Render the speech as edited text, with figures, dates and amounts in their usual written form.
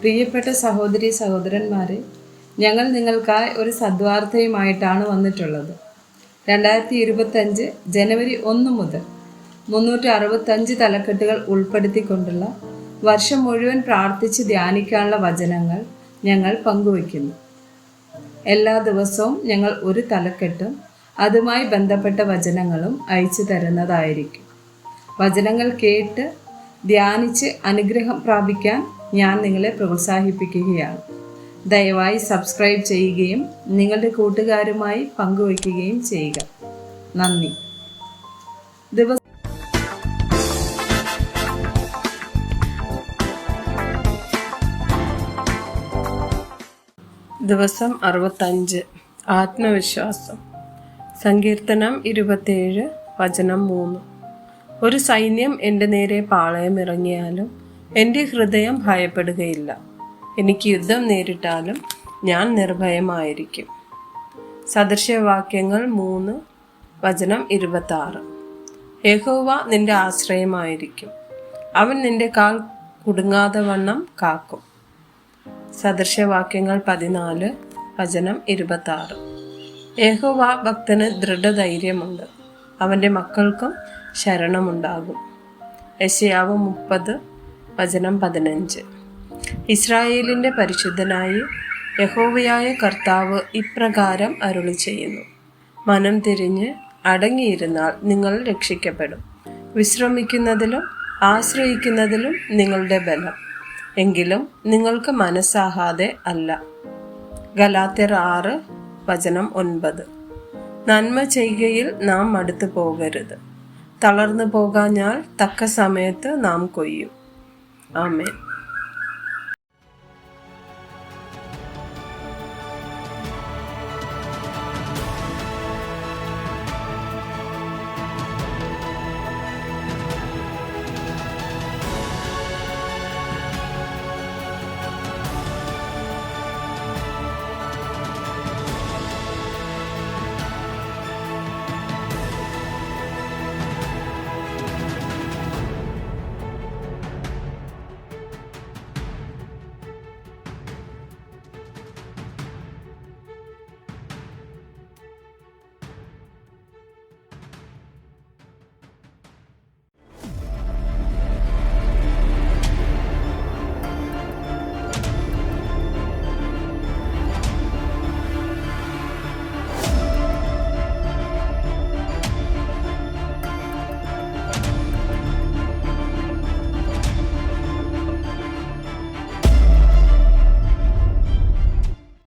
പ്രിയപ്പെട്ട സഹോദരി സഹോദരന്മാരെ, ഞങ്ങൾ നിങ്ങൾക്കായി ഒരു സദ്വാർത്തയുമായിട്ടാണ് വന്നിട്ടുള്ളത്. 2025 ജനുവരി 1 മുതൽ 365 തലക്കെട്ടുകൾ ഉൾപ്പെടുത്തിക്കൊണ്ടുള്ള വർഷം മുഴുവൻ പ്രാർത്ഥിച്ച് ധ്യാനിക്കാനുള്ള വചനങ്ങൾ ഞങ്ങൾ പങ്കുവയ്ക്കുന്നു. എല്ലാ ദിവസവും ഞങ്ങൾ ഒരു തലക്കെട്ടും അതുമായി ബന്ധപ്പെട്ട വചനങ്ങളും അയച്ചു തരുന്നതായിരിക്കും. വചനങ്ങൾ കേട്ട് ധ്യാനിച്ച് അനുഗ്രഹം പ്രാപിക്കാൻ ഞാൻ നിങ്ങളെ പ്രോത്സാഹിപ്പിക്കുകയാണ്. ദയവായി സബ്സ്ക്രൈബ് ചെയ്യുകയും നിങ്ങളുടെ കൂട്ടുകാരുമായി പങ്കുവയ്ക്കുകയും ചെയ്യുക. നന്ദി. ദിവസം 65 ആത്മവിശ്വാസം. സങ്കീർത്തനം 27 വചനം 3. ഒരു സൈന്യം എൻ്റെ നേരെ പാളയമിറങ്ങിയാലും എൻ്റെ ഹൃദയം ഭയപ്പെടുകയില്ല. എനിക്ക് യുദ്ധം നേരിട്ടാലും ഞാൻ നിർഭയമായിരിക്കും. സദൃശവാക്യങ്ങൾ 3 വചനം 26. യഹോവ നിന്റെ ആശ്രയമായിരിക്കും, അവൻ നിന്റെ കാൽ കുടുങ്ങാതെ വണ്ണം കാക്കും. സദൃശവാക്യങ്ങൾ 14 വചനം 26. യഹോവ ഭക്തന് ദൃഢധൈര്യമുണ്ട്, അവൻ്റെ മക്കൾക്കും ശരണമുണ്ടാകും. യെശയ്യാവ് 30 വചനം 15. ഇസ്രായേലിൻ്റെ പരിശുദ്ധനായി യഹോവയായ കർത്താവ് ഇപ്രകാരം അരുളി ചെയ്യുന്നു: മനം തിരിഞ്ഞ് അടങ്ങിയിരുന്നാൽ നിങ്ങൾ രക്ഷിക്കപ്പെടും. വിശ്രമിക്കുന്നതിലും ആശ്രയിക്കുന്നതിലും നിങ്ങളുടെ ബലം, എങ്കിലും നിങ്ങൾക്ക് മനസ്സാകാതെ അല്ല. ഗലാത്യർ 6 വചനം 9. നന്മ ചെയ്യുകയിൽ നാം മടുത്തു പോകരുത്. തളർന്നു പോകാഞ്ഞാൽ തക്ക സമയത്ത് നാം കൊയ്യും. ആമേൻ.